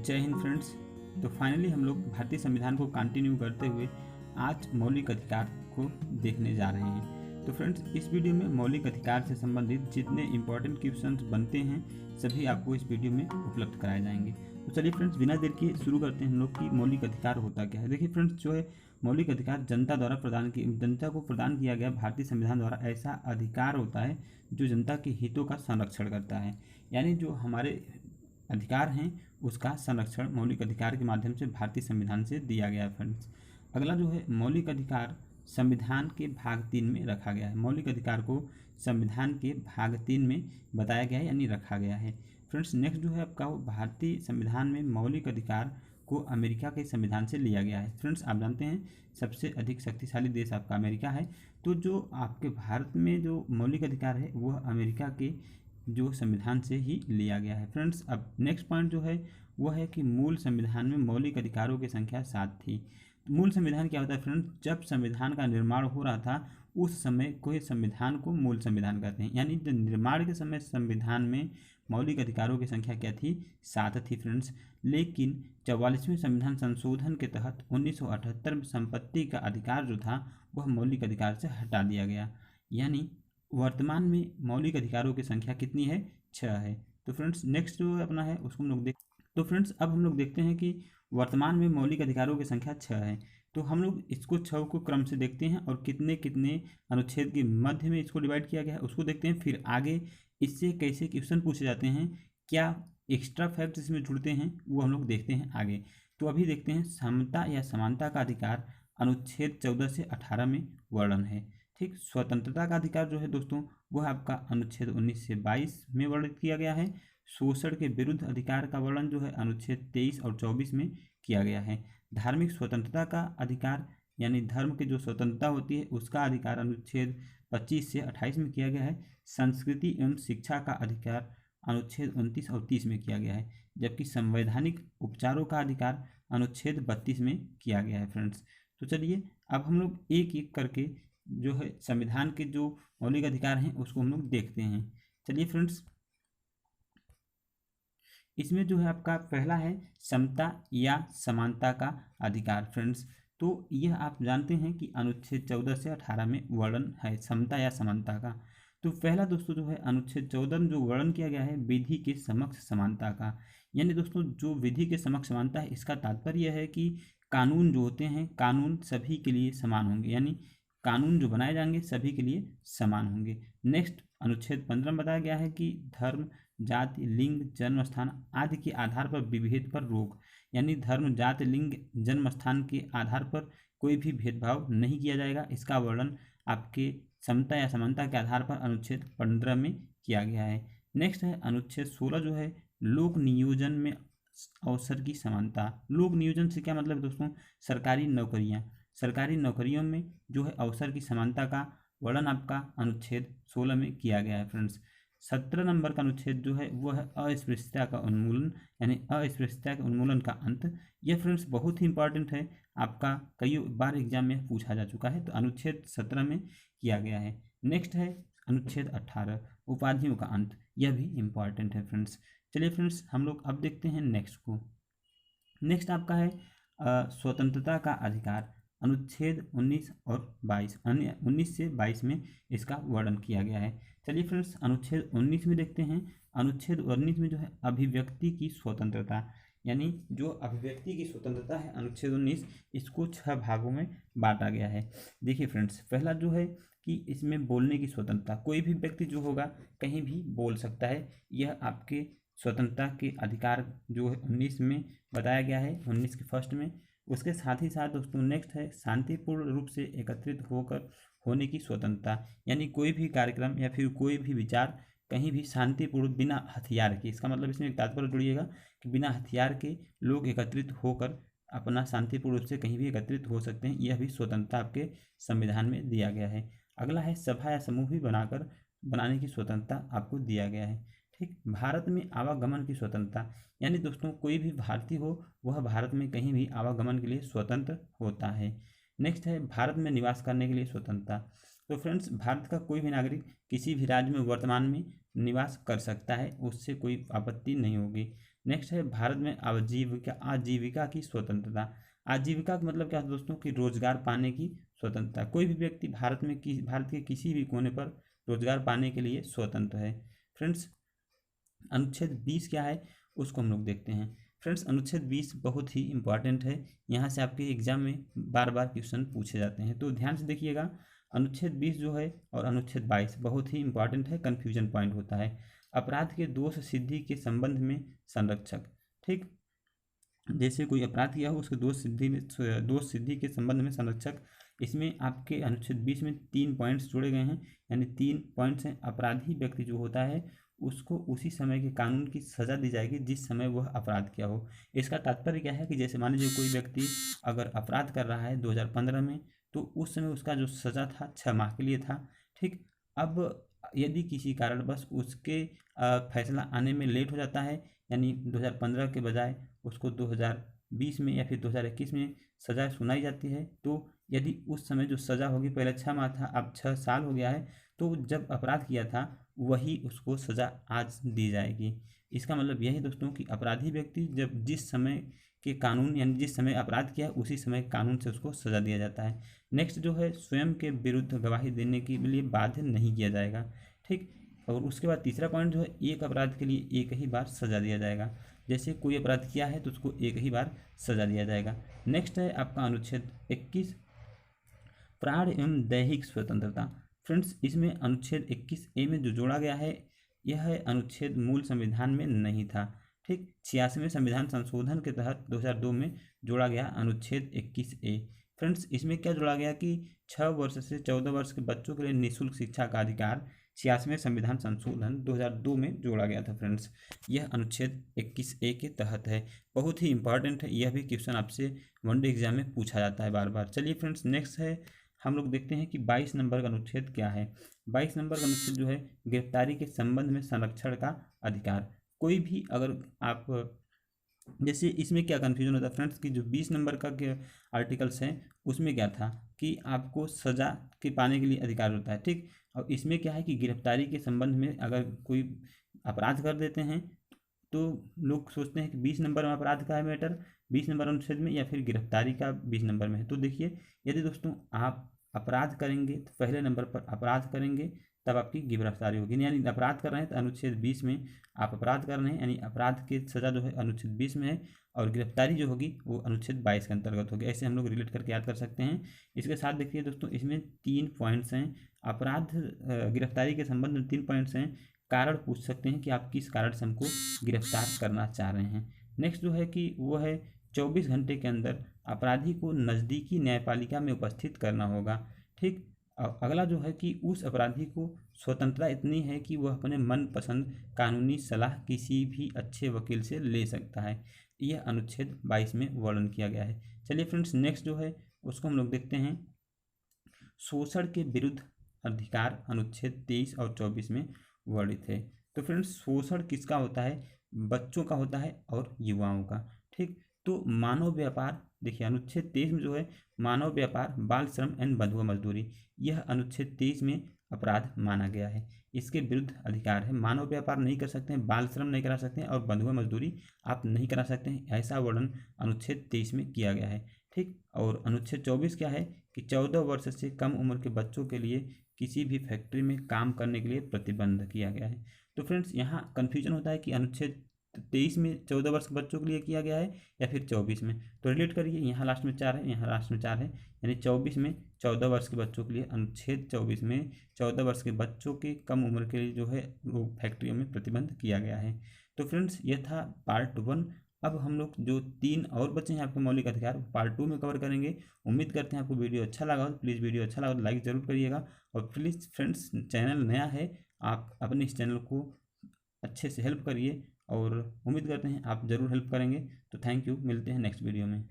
जय हिंद फ्रेंड्स। तो फाइनली हम लोग भारतीय संविधान को कंटिन्यू करते हुए आज मौलिक अधिकार को देखने जा रहे हैं। तो फ्रेंड्स, इस वीडियो में मौलिक अधिकार से संबंधित जितने इम्पोर्टेंट क्वेश्चंस बनते हैं सभी आपको इस वीडियो में उपलब्ध कराए जाएंगे। तो चलिए फ्रेंड्स, बिना देर के शुरू करते हैं हम लोग कि मौलिक अधिकार होता क्या है। देखिए फ्रेंड्स, जो है मौलिक अधिकार जनता को प्रदान किया गया भारतीय संविधान द्वारा ऐसा अधिकार होता है जो जनता के हितों का संरक्षण करता है। यानी जो हमारे अधिकार हैं उसका संरक्षण मौलिक अधिकार के माध्यम से भारतीय संविधान से दिया गया है। फ्रेंड्स, अगला जो है मौलिक अधिकार संविधान के भाग 3 में रखा गया है। मौलिक अधिकार को संविधान के भाग 3 में बताया गया है यानी रखा गया है। फ्रेंड्स, नेक्स्ट जो है आपका वो भारतीय संविधान में मौलिक अधिकार को अमेरिका के संविधान से लिया गया है। फ्रेंड्स, आप जानते हैं सबसे अधिक शक्तिशाली देश आपका अमेरिका है, तो जो आपके भारत में जो मौलिक अधिकार है वह अमेरिका के जो संविधान से ही लिया गया है। फ्रेंड्स, अब नेक्स्ट पॉइंट जो है वह है कि मूल संविधान में मौलिक अधिकारों की संख्या 7 थी। मूल संविधान क्या होता है फ्रेंड्स? जब संविधान का निर्माण हो रहा था उस समय कोई संविधान को मूल संविधान कहते हैं। यानी जो निर्माण के समय संविधान में मौलिक अधिकारों की संख्या क्या थी? 7 थी फ्रेंड्स। लेकिन 44वें संविधान संशोधन के तहत 1978 में संपत्ति का अधिकार जो था वह मौलिक अधिकार से हटा दिया गया। यानी वर्तमान में मौलिक अधिकारों की संख्या कितनी है? 6 है। तो फ्रेंड्स, नेक्स्ट जो अपना है उसको हम लोग तो फ्रेंड्स, अब हम लोग देखते हैं कि वर्तमान में मौलिक अधिकारों की संख्या 6 है। तो हम लोग इसको 6 को क्रम से देखते हैं और कितने कितने अनुच्छेद के मध्य में इसको डिवाइड किया गया है उसको देखते हैं। फिर आगे इससे कैसे क्वेश्चन पूछे जाते हैं, क्या एक्स्ट्रा फैक्ट इसमें जुड़ते हैं, वो हम लोग देखते हैं आगे। तो अभी देखते हैं समता या समानता का अधिकार अनुच्छेद 14 से 18 में वर्णन है। ठीक, स्वतंत्रता का अधिकार जो है दोस्तों वह आपका अनुच्छेद 19 से 22 में वर्णित किया गया है। शोषण के विरुद्ध अधिकार का वर्णन जो है अनुच्छेद 23 और 24 में किया गया है। धार्मिक स्वतंत्रता का अधिकार यानी धर्म की जो स्वतंत्रता होती है उसका अधिकार अनुच्छेद 25 से 28 में किया गया है। संस्कृति एवं शिक्षा का अधिकार अनुच्छेद 29 और 30 में किया गया है। जबकि संवैधानिक उपचारों का अधिकार अनुच्छेद 32 में किया गया है। फ्रेंड्स, तो चलिए अब हम लोग एक एक करके जो है संविधान के जो मौलिक अधिकार हैं उसको हम लोग देखते हैं। चलिए फ्रेंड्स, इसमें जो है आपका पहला है समता या समानता का अधिकार। फ्रेंड्स, तो यह आप जानते हैं कि अनुच्छेद 14 से 18 में वर्णन है समता या समानता का। तो पहला दोस्तों जो है अनुच्छेद 14 में जो वर्णन किया गया है विधि के समक्ष समानता का। यानी दोस्तों जो विधि के समक्ष समानता है इसका तात्पर्य यह है कि कानून जो होते हैं कानून सभी के लिए समान होंगे। यानी कानून जो बनाए जाएंगे सभी के लिए समान होंगे। नेक्स्ट अनुच्छेद 15 में बताया गया है कि धर्म, जाति, लिंग, जन्म स्थान आदि के आधार पर विभेद पर रोक। यानी धर्म, जाति, लिंग, जन्म स्थान के आधार पर कोई भी भेदभाव नहीं किया जाएगा। इसका वर्णन आपके समता या समानता के आधार पर अनुच्छेद 15 में किया गया है। नेक्स्ट है अनुच्छेद 16 जो है लोक नियोजन में अवसर की समानता। लोक नियोजन से क्या मतलब दोस्तों? सरकारी नौकरियां, सरकारी नौकरियों में जो है अवसर की समानता का वर्णन आपका अनुच्छेद 16 में किया गया है। फ्रेंड्स, 17 नंबर का अनुच्छेद जो है वह है अस्पृश्यता का उन्मूलन यानी अस्पृश्यता के उन्मूलन का अंत। यह फ्रेंड्स बहुत ही इंपॉर्टेंट है, आपका कई बार एग्जाम में पूछा जा चुका है। तो अनुच्छेद 17 में किया गया है। नेक्स्ट है अनुच्छेद 18 उपाधियों का अंत। यह भी इम्पॉर्टेंट है फ्रेंड्स। चलिए फ्रेंड्स, हम लोग अब देखते हैं नेक्स्ट को। नेक्स्ट आपका है स्वतंत्रता का अधिकार। अनुच्छेद 19 और 22 19 से 22 में इसका वर्णन किया गया है। चलिए फ्रेंड्स, अनुच्छेद 19 में देखते हैं। अनुच्छेद 19 में जो है अभिव्यक्ति की स्वतंत्रता, यानी जो अभिव्यक्ति की स्वतंत्रता है अनुच्छेद 19, इसको 6 भागों में बांटा गया है। देखिए फ्रेंड्स, पहला जो है कि इसमें बोलने की स्वतंत्रता, कोई भी व्यक्ति जो होगा कहीं भी बोल सकता है। यह आपके स्वतंत्रता के अधिकार जो है 19 में बताया गया है, 19 के फर्स्ट में। उसके साथ ही साथ दोस्तों नेक्स्ट है शांतिपूर्ण रूप से एकत्रित होकर होने की स्वतंत्रता। यानी कोई भी कार्यक्रम या फिर कोई भी विचार कहीं भी शांतिपूर्ण बिना हथियार के, इसका मतलब इसमें एक तात्पर्य जुड़िएगा कि बिना हथियार के लोग एकत्रित होकर अपना शांतिपूर्ण रूप से कहीं भी एकत्रित हो सकते हैं। यह भी स्वतंत्रता आपके संविधान में दिया गया है। अगला है सभा या समूह भी बनाने की स्वतंत्रता आपको दिया गया है। ठीक, भारत में आवागमन की स्वतंत्रता, यानी दोस्तों कोई भी भारतीय हो वह भारत में कहीं भी आवागमन के लिए स्वतंत्र होता है। नेक्स्ट है भारत में निवास करने के लिए स्वतंत्रता। तो फ्रेंड्स, भारत का कोई भी नागरिक किसी भी राज्य में वर्तमान में निवास कर सकता है, उससे कोई आपत्ति नहीं होगी। नेक्स्ट है भारत में आजीविका की स्वतंत्रता। आजीविका का मतलब क्या है दोस्तों कि रोजगार पाने की स्वतंत्रता। कोई भी व्यक्ति भारत के किसी भी कोने पर रोजगार पाने के लिए स्वतंत्र है। फ्रेंड्स अनुच्छेद 20 क्या है उसको हम लोग देखते हैं। फ्रेंड्स अनुच्छेद 20 बहुत ही इंपॉर्टेंट है, यहाँ से आपके एग्जाम में बार बार क्वेश्चन पूछे जाते हैं, तो ध्यान से देखिएगा। अनुच्छेद 20 जो है और अनुच्छेद 22 बहुत ही इंपॉर्टेंट है, कन्फ्यूजन पॉइंट होता है। अपराध के दोष सिद्धि के संबंध में संरक्षक। ठीक, जैसे कोई अपराध किया हो उसके दोष सिद्धि के संबंध में संरक्षक। इसमें आपके अनुच्छेद 20 में 3 पॉइंट्स जोड़े गए हैं, यानी 3 पॉइंट्स हैं। अपराधी व्यक्ति जो होता है उसको उसी समय के कानून की सज़ा दी जाएगी जिस समय वह अपराध किया हो। इसका तात्पर्य क्या है कि जैसे मान लीजिए कोई व्यक्ति अगर अपराध कर रहा है 2015 में, तो उस समय उसका जो सज़ा था 6 माह के लिए था। ठीक, अब यदि किसी कारणवश उसके फैसला आने में लेट हो जाता है, यानी 2015 के बजाय उसको 2020 में या फिर 2021 में सज़ा सुनाई जाती है, तो यदि उस समय जो सज़ा होगी पहले 6 माह था, अब 6 साल हो गया है, तो जब अपराध किया था वही उसको सज़ा आज दी जाएगी। इसका मतलब यही दोस्तों कि अपराधी व्यक्ति जब जिस समय के कानून यानी जिस समय अपराध किया उसी समय कानून से उसको सज़ा दिया जाता है। नेक्स्ट जो है स्वयं के विरुद्ध गवाही देने के लिए बाध्य नहीं किया जाएगा। ठीक, और उसके बाद तीसरा पॉइंट जो है एक अपराध के लिए एक ही बार सज़ा दिया जाएगा। जैसे कोई अपराध किया है तो उसको एक ही बार सज़ा दिया जाएगा। नेक्स्ट है आपका अनुच्छेद 21 प्राण एवं दैहिक स्वतंत्रता। फ्रेंड्स इसमें अनुच्छेद 21A में जो जोड़ा गया है यह है अनुच्छेद मूल संविधान में नहीं था। ठीक, 86वें संविधान संशोधन के तहत 2002 में जोड़ा गया अनुच्छेद 21A। फ्रेंड्स इसमें क्या जोड़ा गया कि 6 वर्ष से 14 वर्ष के बच्चों के लिए निःशुल्क शिक्षा का अधिकार 86वें संविधान संशोधन 2002 में जोड़ा गया था। फ्रेंड्स यह अनुच्छेद 21A के तहत है, बहुत ही इंपॉर्टेंट है, यह भी क्वेश्चन आपसे वनडे एग्जाम में पूछा जाता है बार बार। चलिए फ्रेंड्स नेक्स्ट है हम लोग देखते हैं कि 22 नंबर का अनुच्छेद क्या है। 22 नंबर का अनुच्छेद जो है गिरफ्तारी के संबंध में संरक्षण का अधिकार। कोई भी अगर आप जैसे इसमें क्या कन्फ्यूजन होता है फ्रेंड्स कि जो 20 नंबर का के आर्टिकल्स हैं उसमें क्या था कि आपको सज़ा के पाने के लिए अधिकार होता है। ठीक, और इसमें क्या है कि गिरफ्तारी के संबंध में अगर कोई अपराध कर देते हैं तो लोग सोचते हैं कि 20 नंबर में अपराध का है मैटर 20 नंबर अनुच्छेद में या फिर गिरफ्तारी का 20 नंबर में है। तो देखिए यदि दोस्तों आप अपराध करेंगे तो पहले नंबर पर अपराध करेंगे तब आपकी गिरफ्तारी होगी, यानी अपराध कर रहे हैं तो अनुच्छेद 20 में आप अपराध कर रहे हैं, यानी अपराध की सज़ा जो है अनुच्छेद 20 में है और गिरफ्तारी जो होगी वो अनुच्छेद 22 के अंतर्गत होगी। ऐसे हम लोग रिलेट करके याद कर सकते हैं। इसके साथ देखिए दोस्तों इसमें 3 पॉइंट्स हैं। अपराध गिरफ्तारी के संबंध में 3 पॉइंट्स हैं। कारण पूछ सकते हैं कि आप किस कारण से हमको गिरफ्तार करना चाह रहे हैं। नेक्स्ट जो है कि वो है 24 घंटे के अंदर अपराधी को नज़दीकी न्यायपालिका में उपस्थित करना होगा। ठीक, अगला जो है कि उस अपराधी को स्वतंत्रता इतनी है कि वह अपने मनपसंद कानूनी सलाह किसी भी अच्छे वकील से ले सकता है। यह अनुच्छेद 22 में वर्णन किया गया है। चलिए फ्रेंड्स नेक्स्ट जो है उसको हम लोग देखते हैं। शोषण के विरुद्ध अधिकार अनुच्छेद 23 और 24 में वर्णित है। तो फ्रेंड्स शोषण किसका होता है, बच्चों का होता है और युवाओं का। ठीक, तो मानव व्यापार देखिए अनुच्छेद 23 में जो है मानव व्यापार बाल श्रम एंड बंधुआ मजदूरी, यह अनुच्छेद 23 में अपराध माना गया है। इसके विरुद्ध अधिकार है, मानव व्यापार नहीं कर सकते हैं, बाल श्रम नहीं करा सकते हैं और बंधुआ मजदूरी आप नहीं करा सकते हैं, ऐसा वर्णन अनुच्छेद 23 में किया गया है। ठीक, और अनुच्छेद 24 क्या है कि 14 वर्ष से कम उम्र के बच्चों के लिए किसी भी फैक्ट्री में काम करने के लिए प्रतिबंध किया गया है। तो फ्रेंड्स यहाँ कन्फ्यूजन होता है कि अनुच्छेद 23 में 14 वर्ष के बच्चों के लिए किया गया है या फिर 24 में, तो रिलेट करिए, यहाँ लास्ट में 4 है यहाँ लास्ट में 4 है, यानी 24 में 14 वर्ष के बच्चों के लिए, अनुच्छेद 24 में 14 वर्ष के बच्चों के कम उम्र के लिए जो है वो फैक्ट्रियों में प्रतिबंध किया गया है। तो फ्रेंड्स ये था पार्ट 1। अब हम लोग जो 3 और बचे हैं आपके मौलिक अधिकार पार्ट 2 में कवर करेंगे। उम्मीद करते हैं आपको वीडियो अच्छा लगा हो, तो प्लीज़ वीडियो अच्छा लगा तो लाइक ज़रूर करिएगा और प्लीज़ फ्रेंड्स चैनल नया है आप अपने इस चैनल को अच्छे से हेल्प करिए और उम्मीद करते हैं आप ज़रूर हेल्प करेंगे। तो थैंक यू, मिलते हैं नेक्स्ट वीडियो में।